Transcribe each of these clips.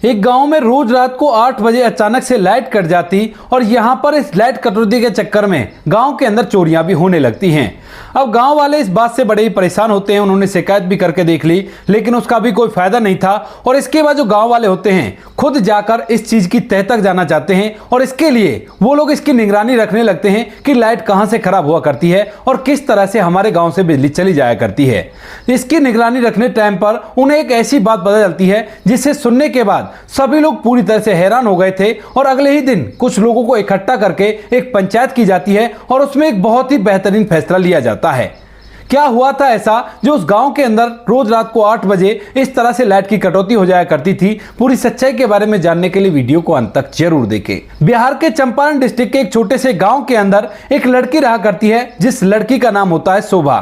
एक गांव में रोज रात को 8 बजे अचानक से लाइट कट जाती और यहां पर इस लाइट कटौती के चक्कर में गांव के अंदर चोरियां भी होने लगती हैं। अब गांव वाले इस बात से बड़े ही परेशान होते हैं। उन्होंने शिकायत भी करके देख ली, लेकिन उसका भी कोई फायदा नहीं था। और इसके बाद जो गांव वाले होते हैं खुद जाकर इस चीज की तह तक जाना चाहते हैं और इसके लिए वो लोग इसकी निगरानी रखने लगते हैं कि लाइट कहां से खराब हुआ करती है और किस तरह से हमारे गांव से बिजली चली जाया करती है। इसकी निगरानी रखने टाइम पर उन्हें एक ऐसी बात पता चलती है जिसे सुनने के बाद सभी लोग पूरी तरह से हैरान हो गए थे। और अगले ही दिन कुछ लोगों को इकट्ठा करके एक पंचायत की जाती है और उसमें एक बहुत ही बेहतरीन फैसला लिया जाता है। क्या हुआ था ऐसा जो उस गांव के अंदर रोज रात को 8 बजे इस तरह से लाइट की कटौती हो जाया करती थी? पूरी सच्चाई के बारे में जानने के लिए वीडियो को अंत तक जरूर देखें। बिहार के चंपारण डिस्ट्रिक्ट के एक छोटे से गांव के अंदर एक लड़की रहा करती है, जिस लड़की का नाम होता है शोभा।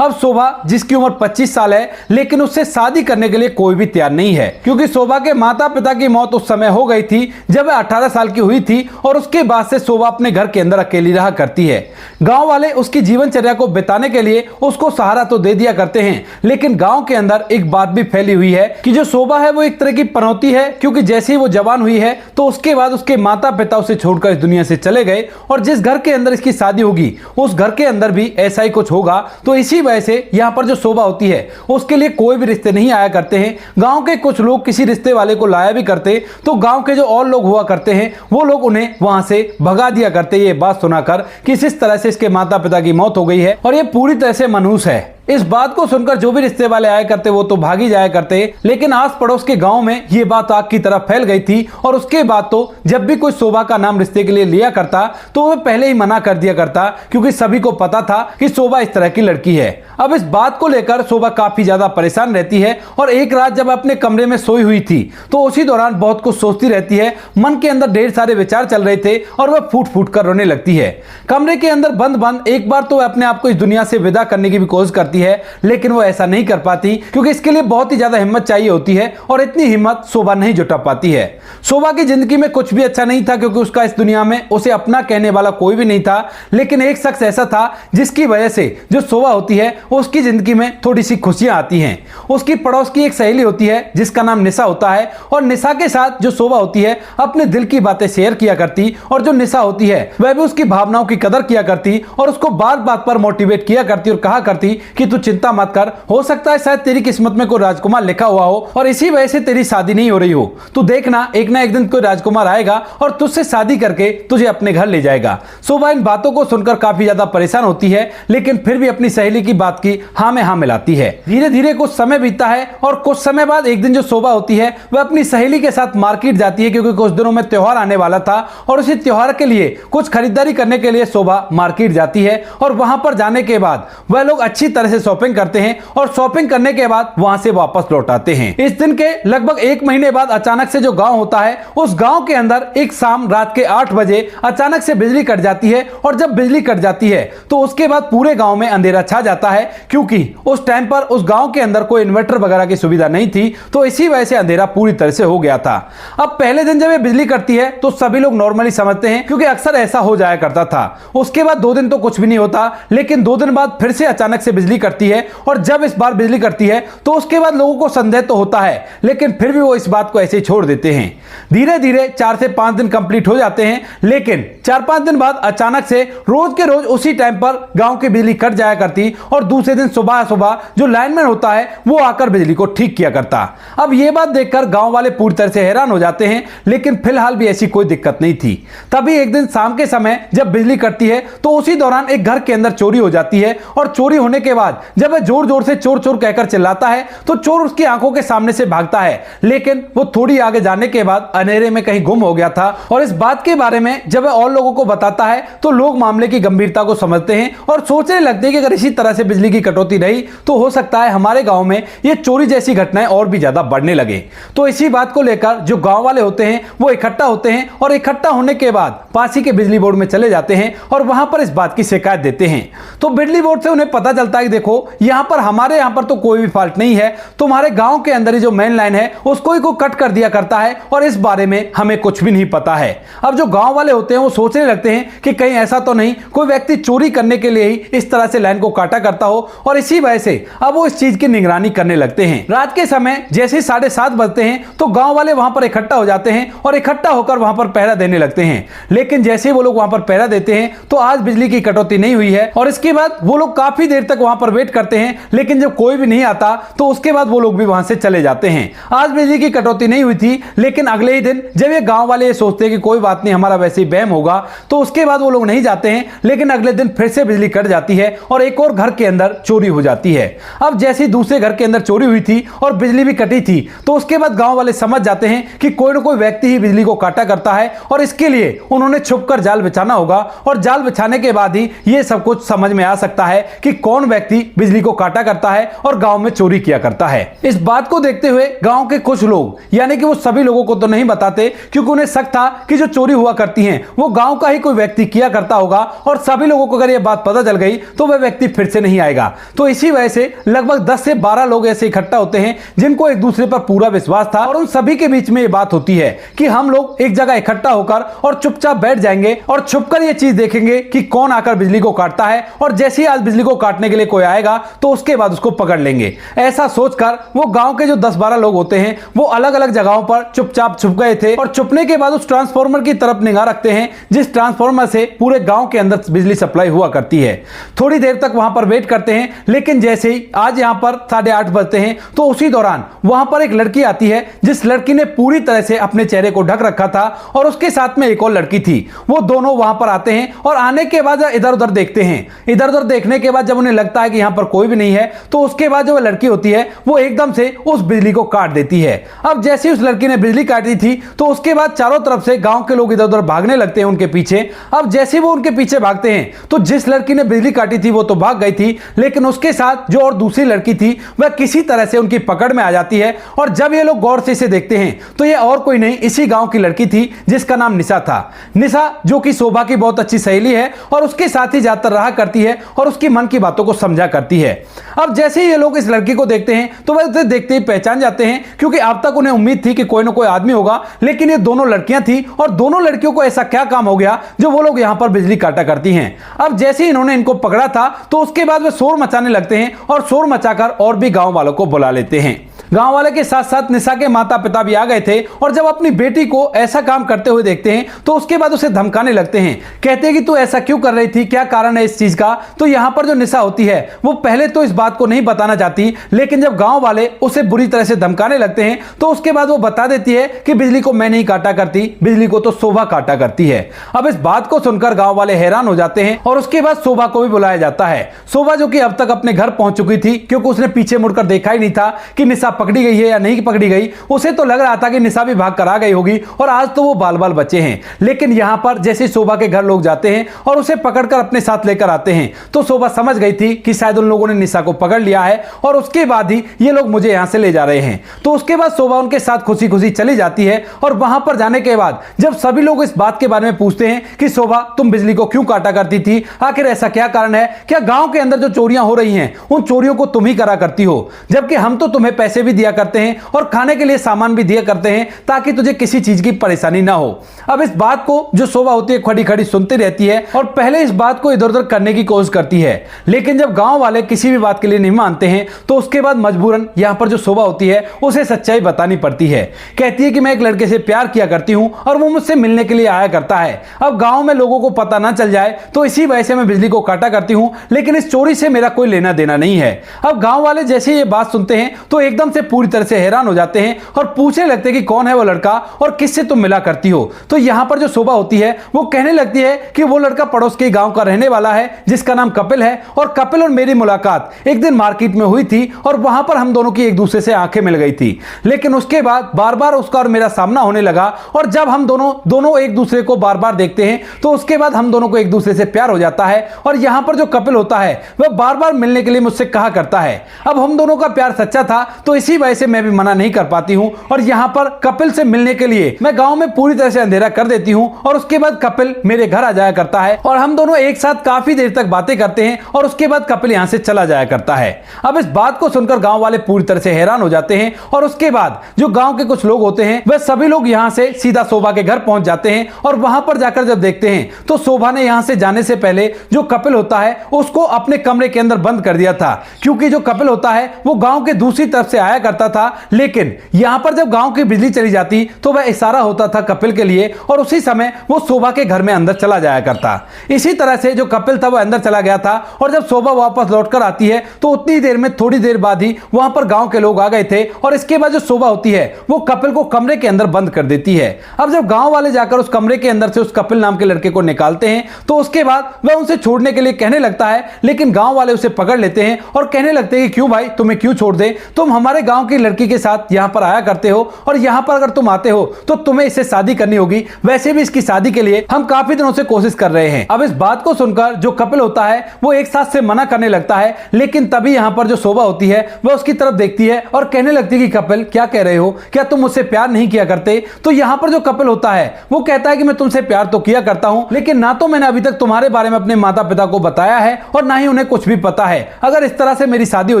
अब शोभा जिसकी उम्र 25 साल है, लेकिन उससे शादी करने के लिए कोई भी तैयार नहीं है, क्योंकि शोभा के माता पिता की मौत उस समय हो गई थी जब वह 18 साल की हुई थी। और उसके बाद से शोभा अपने घर के अंदर अकेली रहा करती है। गांव वाले उसकी जीवनचर्या को बिताने के लिए उसको सहारा तो दे दिया करते हैं, लेकिन गांव के अंदर एक बात भी फैली हुई है कि जो शोभा है वो एक तरह की पनौती है, क्योंकि जैसे ही वो जवान हुई है तो उसके बाद उसके माता पिता उसे छोड़कर इस दुनिया से चले गए। और जिस घर के अंदर इसकी शादी होगी उस घर के अंदर भी ऐसा ही कुछ होगा। तो इसी वजह से यहाँ पर जो शोभा होती है उसके लिए कोई भी रिश्ते नहीं आया करते हैं। गांव के कुछ लोग किसी रिश्ते वाले को लाया भी करते तो गांव के जो और लोग हुआ करते हैं वो लोग उन्हें वहां से भगा दिया करते, ये बात सुनाकर कि इस तरह से इसके माता पिता की मौत हो गई है और ये पूरी तरह से मनहूस है। इस बात को सुनकर जो भी रिश्ते वाले आया करते वो तो भागी जाया करते, लेकिन आस पड़ोस के गांव में ये बात आग की तरह फैल गई थी। और उसके बाद तो जब भी कोई शोभा का नाम रिश्ते के लिए लिया करता तो वह पहले ही मना कर दिया करता, क्योंकि सभी को पता था कि शोभा इस तरह की लड़की है। अब इस बात को लेकर शोभा काफी ज्यादा परेशान रहती है और एक रात जब अपने कमरे में सोई हुई थी तो उसी दौरान बहुत कुछ सोचती रहती है। मन के अंदर ढेर सारे विचार चल रहे थे और वह फूट फूट कर रोने लगती है। कमरे के अंदर बंद बंद एक बार तो वह अपने आप को इस दुनिया से विदा करने की भी कोशिश करती है, लेकिन वो ऐसा नहीं कर पाती, क्योंकि इसके लिए बहुत ही ज्यादा हिम्मत चाहिए होती है और इतनी हिम्मत शोभा नहीं जुटा पाती है। शोभा की जिंदगी में कुछ भी अच्छा नहीं था, क्योंकि उसका इस दुनिया में उसे अपना कहने वाला कोई भी नहीं था। लेकिन एक शख्स ऐसा था जिसकी वजह से जो शोभा होती है उसकी जिंदगी में थोड़ी सी खुशियां आती हैं। उसकी पड़ोस की एक सहेली होती है जिसका नाम निशा होता है, और निशा के साथ जो शोभा होती है अपने दिल की बातें शेयर किया करती। और जो निशा होती है वह भी उसकी भावनाओं की कदर किया करती और उसको बात बात पर मोटिवेट किया करती और कहा करती कि तू चिंता मत कर, हो सकता है शायद तेरी किस्मत में कोई राजकुमार लिखा हुआ हो और इसी वजह से तेरी शादी नहीं हो रही हो। तू देखना एक ना एक दिन कोई राजकुमार आएगा और तुझसे शादी करके तुझे अपने घर ले जाएगा। शोभा इन बातों को सुनकर काफी ज्यादा परेशान होती है, लेकिन फिर भी अपनी सहेली की बात की हाँ में हाँ मिलाती है। धीरे धीरे कुछ समय बीतता है और कुछ समय बाद एक दिन जो शोभा होती है वह अपनी सहेली के साथ मार्केट जाती है, क्योंकि कुछ दिनों में त्योहार आने वाला था और उसी त्योहार के लिए कुछ खरीदारी करने के लिए शोभा मार्केट जाती है। और वहां पर जाने के बाद वह लोग अच्छी तरह से शॉपिंग करते हैं और शॉपिंग करने के बाद वहां से वापस लौट आते हैं। इस दिन के लगभग 1 महीने बाद अचानक से जो गांव होता है उस गांव के अंदर एक शाम रात के 8 बजे अचानक से बिजली कट जाती है। और जब बिजली कट जाती है तो उसके बाद पूरे गांव में अंधेरा छा जाता है, क्योंकि उस टाइम पर उस गांव के अंदर कोई इन्वर्टर वगैरह की सुविधा नहीं थी। तो इसी वजह से अंधेरा पूरी तरह से हो गया था। अब पहले दिन जब ये बिजली कटती है तो सभी लोग नॉर्मली समझते हैं, क्योंकि अक्सर ऐसा हो जाया करता था। उसके बाद 2 दिन तो कुछ भी नहीं होता, लेकिन 2 दिन बाद फिर से अचानक से बिजली कटती है। और जब इस बार बिजली कटती है तो उसके बाद लोगों को संदेह तो होता है, लेकिन फिर भी वो इस बात को ऐसे ही छोड़ देते हैं। धीरे धीरे 4 से 5 दिन कंप्लीट हो जाते हैं, लेकिन 4-5 दिन बाद अचानक से रोज के रोज उसी टाइम पर गांव की बिजली कट जाया करती और दूसरे दिन सुबह सुबह जो लाइनमैन होता है वो आकर बिजली को ठीक किया करता। अब ये बात देखकर गांव वाले पूरी तरह से हैरान हो जाते हैं, लेकिन फिलहाल भी ऐसी कोई दिक्कत नहीं थी। तभी एक दिन शाम के समय जब बिजली कटती है तो उसी दौरान एक घर के अंदर चोरी हो जाती है। और चोरी होने के बाद जब वह जोर जोर से चोर चोर कहकर चिल्लाता है तो चोर उसकी आंखों के सामने से भागता है, लेकिन वो थोड़ी आगे जाने के बाद अंधेरे में कहीं गुम हो गया था। और इस बात के बारे में जब वह और लोगों को बताता है तो लोग मामले की गंभीरता को समझते हैं और सोचने लगते हैं कि अगर इसी तरह से बिजली की कटौती रही तो हो सकता है हमारे गांव में ये चोरी जैसी घटनाएं और भी ज्यादा बढ़ने लगे। तो इसी बात को लेकर जो गांव वाले होते हैं वो इकट्ठा होते हैं और इकट्ठा होने के बाद पास ही के बिजली बोर्ड में चले जाते हैं और वहां पर इस बात की शिकायत देते हैं। तो बिजली बोर्ड से उन्हें पता चलता है कि देखो यहाँ पर हमारे यहाँ पर तो कोई भी फॉल्ट नहीं है, तुम्हारे गांव के अंदर ही जो मेन लाइन है उसको ही को कट कर दिया करता है और इस बारे में हमें कुछ भी नहीं पता है। अब जो गांव वाले होते हैं वो सोचने लगते हैं कि कहीं ऐसा तो नहीं कोई व्यक्ति चोरी करने के लिए ही इस तरह से लाइन को काटा करता हो, और इसी वजह से अब वो इस चीज की निगरानी करने लगते हैं। रात के समय जैसे 7:30 बजते हैं तो गांव वाले वहां पर इकट्ठा हो जाते हैं और इकट्ठा होकर वहां पर पहरा देने लगते हैं। लेकिन जैसे वो लोग वहां पर पहरा देते हैं तो आज बिजली की कटौती नहीं हुई है, और इसके बाद वो लोग काफी देर तक वहां पर वेट करते हैं, लेकिन जब कोई भी नहीं आता तो उसके बाद वो लोग भी वहां से चले जाते हैं। आज बिजली की कटौती नहीं हुई थी, लेकिन अगले ही दिन जब ये गांव वाले ये सोचते हैं कि कोई बात नहीं, हमारा वैसे ही बहम होगा, तो उसके बाद वो लोग नहीं जाते हैं। लेकिन अगले दिन फिर से बिजली कट जाती है और एक और घर के अंदर चोरी हो जाती है। अब जैसे दूसरे घर के अंदर चोरी हुई थी और बिजली भी कटी थी, तो उसके बाद गांव वाले समझ जाते हैं कि कोई ना कोई व्यक्ति ही बिजली को काटा करता है, और इसके लिए उन्होंने छुपकर जाल बिछाना होगा, और जाल बिछाने के बाद ही ये सब कुछ समझ में आ सकता है कि कौन व्यक्ति बिजली को काटा करता है और गांव में चोरी किया करता है। इस बात को देखते हुए गांव के कुछ लोग, यानी कि वो सभी लोगों को तो नहीं बताते, क्योंकि उन्हें शक था कि जो चोरी हुआ करती है वो गांव का ही कोई व्यक्ति किया करता होगा, और सभी लोगों को अगर ये बात पता चल गई तो वह व्यक्ति फिर से नहीं आएगा। तो इसी वजह से लगभग 10 से 12 लोग ऐसे इकट्ठा होते हैं जिनको एक दूसरे पर पूरा विश्वास था, और उन सभी के बीच में ये बात होती है कि हम लोग एक जगह इकट्ठा होकर और चुपचाप बैठ जाएंगे और छुपकर ये चीज देखेंगे कि कौन आकर बिजली को काटता है, और जैसे ही आज बिजली को काटने के लिए कोई आएगा तो उसके बाद उसको पकड़ लेंगे। ऐसा सोचकर वो गांव के जो 10-12 लोग होते हैं वो अलग अलग जगहों पर चुपचाप छुप गए थे, और छुपने के बाद उस ट्रांसफार्मर की तरफ निगाह रखते हैं जिस ट्रांसफार्मर से पूरे गांव के अंदर बिजली सप्लाई हुआ करती है। थोड़ी देर तक वहां पर वेट करते हैं, लेकिन जैसे ही आज यहां पर 8:30 बजते हैं तो उसी दौरान वहां पर एक लड़की आती है, जिस लड़की ने पूरी तरह से अपने चेहरे को ढक रखा था, और उसके साथ में एक और लड़की थी। वो दोनों वहां पर आते हैं और आने के बाद इधर उधर देखते हैं। इधर उधर देखने के बाद जब उन्हें लगता है कि यहां पर कोई भी नहीं है, तो उसके बाद जो लड़की होती है वो एकदम से उस बिजली को काट देती है। अब जैसे उस लड़की ने बिजली काटी थी तो उसके बाद चारों तरफ से गांव के लोग इधर उधर भागने लगते हैं उनके पीछे। अब जैसे वो उनके पीछे भागते हैं तो जिस लड़की ने बिजली काटी थी वो तो भाग गई थी, लेकिन उसके साथ जो और दूसरी लड़की थी वह किसी तरह से उनकी पकड़ में आ जाती है। और जब ये लोग गौर से इसे देखते हैं तो ये और कोई नहीं, इसी गांव की लड़की थी जिसका नाम निशा था। निशा जो कि शोभा की बहुत अच्छी सहेली है और उसके साथ ही ज्यादातर रहा करती है और उसकी मन की बातों को समझा करती है। अब जैसे ही ये लोग इस लड़की को देखते हैं तो वह उसे देखते ही पहचान जाते हैं, क्योंकि अब तक उन्हें उम्मीद थी कि कोई ना कोई आदमी होगा, लेकिन ये दोनों लड़कियां थी, और दोनों लड़कियों को ऐसा क्या काम हो गया जो वो लोग यहां पर बिजली काटा करती हैं। अब जैसे ही इन्होंने इनको पकड़ा था तो उसके बाद वे शोर मचाने लगते हैं, और शोर मचाकर और भी गांव वालों को बुला लेते हैं। गांव वाले के साथ साथ निशा के माता पिता भी आ गए थे, और जब अपनी बेटी को ऐसा काम करते हुए देखते हैं तो उसके बाद उसे धमकाने लगते हैं। कहते हैं कि तू ऐसा क्यों कर रही थी, क्या कारण है इस चीज का। तो यहां पर जो निशा होती है वो पहले तो इस बात को नहीं बताना चाहती, लेकिन जब गांव वाले उसे बुरी तरह से धमकाने लगते हैं तो उसके बाद वो बता देती है कि बिजली को मैं नहीं काटा करती, बिजली को तो शोभा काटा करती है। अब इस बात को सुनकर गांव वाले हैरान हो जाते हैं, और उसके बाद शोभा को भी बुलाया जाता है। शोभा जो कि अब तक अपने घर पहुंच चुकी थी, क्योंकि उसने पीछे मुड़कर देखा ही नहीं था कि निशा पकड़ी गई है या नहीं पकड़ी गई। उसे तो लग रहा था कि निशा भी भाग कर आ गई होगी, और आज तो वो बाल बाल बचे हैं। लेकिन यहां पर जैसे शोभा के घर लोग जाते हैं और उसे पकड़कर अपने साथ लेकर आते हैं, तो शोभा समझ गई थी कि शायद उन लोगों ने निशा को पकड़ लिया है, और उसके बाद ही ये लोग मुझे यहां से ले जा रहे हैं। तो उसके बाद शोभा उनके साथ खुशी खुशी चली जाती है, और वहां पर जाने के बाद जब सभी लोग इस बात के बारे में पूछते हैं कि शोभा तुम बिजली को क्यों काटा करती थी, आखिर ऐसा क्या कारण है, क्या गांव के अंदर जो चोरियां हो रही हैं उन चोरियों को तुम ही करा करती हो, जबकि हम तो तुम्हें पैसे भी दिया करते हैं और खाने के लिए सामान भी दिया करते हैं ताकि तुझे किसी चीज की परेशानी ना हो। अब इस बात को जो शोभा होती है खड़ी खड़ी सुनती रहती है, और पहले इस बात को इधर उधर करने की कोशिश करती है, लेकिन जब गांव वाले किसी भी बात के लिए नहीं मानते हैं तो उसके बाद मजबूरन यहां पर जो शोभा होती है उसे सच्चाई बतानी पड़ती है। कहती है कि मैं एक लड़के से प्यार किया करती हूं और वो मुझसे मिलने के लिए आया करता है। अब गांव में लोगों को पता ना चल जाए तो इसी वजह से मैं बिजली को काटा करती हूं, लेकिन इस चोरी से मेरा कोई लेना देना नहीं है। अब गांव वाले जैसे ये बात सुनते हैं तो एकदम से पूरी तरह से हैरान हो जाते हैं और पूछने लगते हैं कि कौन है वो लड़का और किससे तुम मिला करती हो। तो यहां पर जो शोभा होती है वो कहने लगती है कि वो लड़का पड़ोस के गांव का रहने वाला है जिसका नाम कपिल है, और कपिल और मेरी मुलाकात एक दिन मार्केट में हुई थी और वहां पर हम दोनों की एक दूसरे से आंखें मिल गई थी। लेकिन उसके बाद बार बार उसका और मेरा सामना होने लगा, और जब हम दोनों एक दूसरे को बार बार देखते हैं तो उसके बाद हम दोनों को एक दूसरे से प्यार हो जाता है। और यहां पर जो कपिल होता है वह बार बार मिलने के लिए मुझसे कहा करता है। अब हम दोनों का प्यार सच्चा था तो इसी वजह से मैं भी मना नहीं कर पाती हूं, और यहां पर कपिल से मिलने के लिए मैं गांव में पूरी तरह से अंधेरा कर देती हूं, और उसके बाद कपिल मेरे घर आ जाया करता है और हम दोनों एक साथ काफी देर तक बातें करते हैं। और उसके बाद कपिल कपिल यहाँ से चला जाया करता है। अब इस बात को सुनकर गांव वाले पूरी तरह से हैरान हो जाते हैं और उसके बाद जो गांव के कुछ लोग होते हैं वह सभी लोग यहाँ से सीधा शोभा के घर पहुंच जाते हैं और वहां पर जाकर जब देखते हैं तो शोभा ने यहाँ से जाने से पहले जो कपिल होता है उसको अपने कमरे के अंदर बंद कर दिया था, क्योंकि जो कपिल होता है वो गांव के दूसरी तरफ से आया करता था। लेकिन यहां पर जब गांव की बिजली चली जाती तो वह इशारा होता था कपिल के लिए और उसी समय वो शोभा के घर में अंदर चला जाया करता। इसी तरह से जो कपिल था वो अंदर चला गया था और जब शोभा वापस लौटकर आती है तो उतनी देर में थोड़ी देर बाद ही वहां पर गांव के लोग आ गए थे और इसके बाद जो शोभा होती है वो कपिल को कमरे के अंदर बंद कर देती है। अब जब गांव वाले जाकर उस कमरे के अंदर से उस कपिल नाम के लड़के को निकालते हैं तो उसके बाद वह उनसे छोड़ने के लिए कहने लगता है, लेकिन गांव वाले उसे पकड़ लेते हैं और कहने लगते हैं कि क्यों भाई, तुम्हें क्यों छोड़ दे, तुम हमारे गांव की लड़की के साथ यहां पर आया करते हो और यहां पर अगर तुम आते हो तो तुम्हें इससे शादी करनी होगी, वैसे भी इसकी शादी के लिए हम काफी दिनों से कोशिश कर रहे हैं। अब इस बात को सुनकर जो कपिल होता है वो एक साथ से मना करने लगता है, लेकिन तभी यहां पर जो शोभा होती है वह उसकी तरफ देखती है और कहने लगती है कि कपिल क्या कह रहे हो, क्या तुम मुझसे प्यार नहीं किया करते? तो यहां पर जो कपिल होता है वो कहता है कि मैं तुमसे प्यार तो किया करता हूं, लेकिन ना तो मैंने अभी तक तुम्हारे बारे में अपने माता पिता को बताया है और ना ही उन्हें कुछ भी पता है। अगर इस तरह से मेरी शादी हो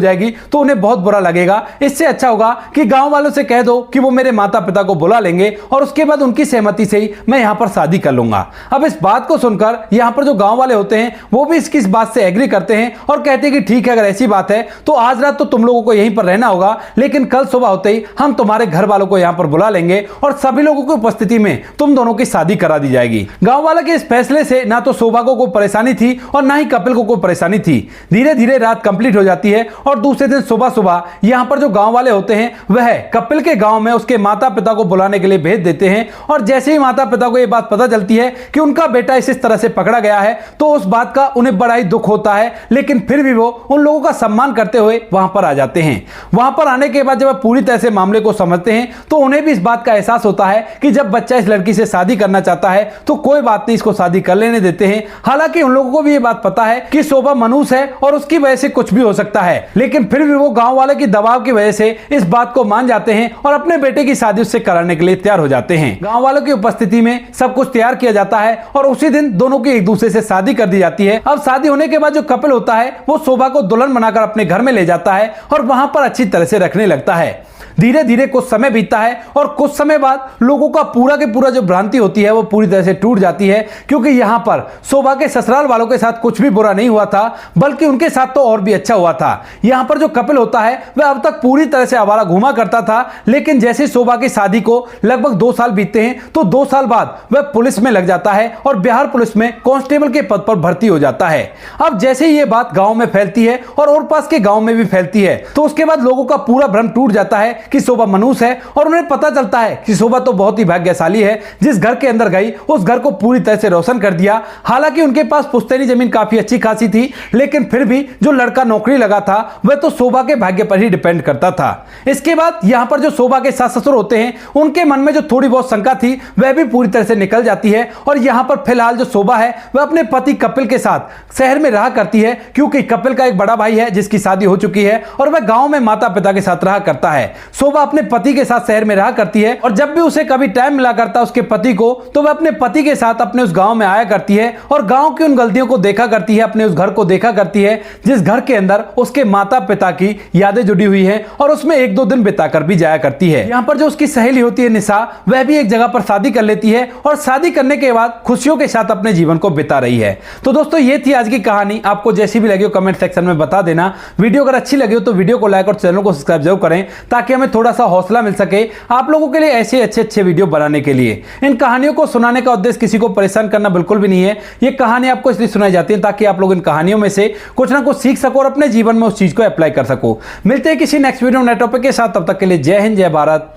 जाएगी तो उन्हें बहुत बुरा लगेगा। इससे अच्छा होगा कि गांव वालों से कह दो कि वो मेरे माता पिता को बुला लेंगे और उसके बाद उनकी सहमति से ही मैं यहां पर शादी कर लूंगा। अब इस बात को सुनकर यहां पर जो गांव वाले होते हैं वो भी इसकी इस बात से एग्री करते हैं और कहते हैं कि ठीक है, अगर ऐसी बात है तो आज रात तो तुम लोगों को यहीं पर रहना होगा, लेकिन कल सुबह होते ही हम तुम्हारे घर वालों को यहां पर बुला लेंगे और सभी लोगों की उपस्थिति में तुम दोनों की शादी करा दी जाएगी। गांव वाले के इस फैसले से ना तो शोभा को कोई परेशानी थी और ना ही कपिल को कोई परेशानी थी। धीरे धीरे रात कंप्लीट हो जाती है और दूसरे दिन सुबह सुबह यहां पर जो गांव वाले होते हैं वह कपिल के गांव में उसके माता पिता को बुलाने के लिए भेज देते हैं और जैसे ही माता पिता को यह बात पता चलती है कि उनका बेटा इस तरह से पकड़ा गया है तो उस बात का उन्हें बड़ा ही दुख होता है, लेकिन फिर भी वो उन लोगों का सम्मान करते हुए वहां पर आ जाते हैं। वहां पर आने के बाद जब वह पूरी तरह से मामले को समझते हैं तो उन्हें भी इस बात का एहसास होता है कि जब बच्चा इस लड़की से शादी करना चाहता है तो कोई बात नहीं, इसको शादी कर लेने देते हैं। हालांकि उन लोगों को भी यह बात पता है कि शोभा मनुष्य है और उसकी वजह से कुछ भी हो सकता है, लेकिन फिर भी वो गांव वाले की दबाव की वजह से इस बात को मान जाते हैं और अपने बेटे की शादी उससे कराने के लिए तैयार हो जाते हैं। गांव वालों की उपस्थिति में सब कुछ तैयार किया जाता है और उसी दिन दोनों की एक दूसरे से शादी कर दी जाती है। अब शादी होने के बाद जो कपिल होता है वो शोभा को दुल्हन बनाकर अपने घर में ले जाता है और वहां पर अच्छी तरह से रखने लगता है। धीरे धीरे कुछ समय बीतता है और कुछ समय बाद लोगों का पूरा के पूरा जो भ्रांति होती है वो पूरी तरह से टूट जाती है, क्योंकि यहां पर शोभा के ससुराल वालों के साथ कुछ भी बुरा नहीं हुआ था, बल्कि उनके साथ तो और भी अच्छा हुआ था। यहां पर जो कपिल होता है वह अब तक पूरी तरह से आवारा घूमा करता था, लेकिन जैसे शोभा की शादी को लगभग 2 साल बीतते हैं तो 2 साल बाद वह पुलिस में लग जाता है और बिहार पुलिस में कांस्टेबल के पद पर भर्ती हो जाता है। अब जैसे ही ये बात गांव में फैलती है और पास के गांव में भी फैलती है तो उसके बाद लोगों का पूरा भ्रम टूट जाता है कि शोभा मनुष्य है और उन्हें पता चलता है कि शोभा तो बहुत ही भाग्यशाली है, जिस घर के अंदर गई उस घर को पूरी तरह से रोशन कर दिया। हालांकि उनके पास पुश्तैनी जमीन काफी अच्छी खासी थी, लेकिन फिर भी जो लड़का नौकरी लगा था वह तो शोभा के भाग्य पर ही डिपेंड करता था। इसके बाद यहां पर जो शोभा के सास ससुर होते हैं उनके मन में जो थोड़ी बहुत शंका थी वह भी पूरी तरह से निकल जाती है और यहां पर फिलहाल जो शोभा है वह अपने पति कपिल के साथ शहर में रहा करती है, क्योंकि कपिल का एक बड़ा भाई है जिसकी शादी हो चुकी है और वह गांव में माता पिता के साथ रहा करता है। शोभा अपने पति के साथ शहर में रहा करती है और जब भी उसे कभी टाइम मिला करता उसके पति को तो वह अपने पति के साथ अपने उस गांव में आया करती है और गांव की उन गलतियों को देखा करती है, अपने उस घर को देखा करती है जिस घर के अंदर उसके माता पिता की यादें जुड़ी हुई हैं और उसमें 1-2 दिन बिताकर भी जाया करती है। यहाँ पर जो उसकी सहेली होती है निशा, वह भी एक जगह पर शादी कर लेती है और शादी करने के बाद खुशियों के साथ अपने जीवन को बिता रही है। तो दोस्तों ये थी आज की कहानी, आपको जैसी भी लगी हो कमेंट सेक्शन में बता देना। वीडियो अगर अच्छी लगी हो तो वीडियो को लाइक और चैनल को सब्सक्राइब जरूर करें ताकि हमें थोड़ा सा हौसला मिल सके आप लोगों के लिए ऐसे अच्छे वीडियो बनाने के लिए। इन कहानियों को सुनाने का उद्देश्य किसी को परेशान करना बिल्कुल भी नहीं है। ये कहानी आपको इसलिए सुनाई जाती है ताकि आप लोग इन कहानियों में से कुछ ना कुछ सीख सको और अपने जीवन में उस चीज को अप्लाई कर सको। मिलते हैं किसी नेक्स्ट वीडियो नए टॉपिक के साथ, तब तक के लिए जय हिंद, जय भारत,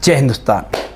जय हिंदुस्तान।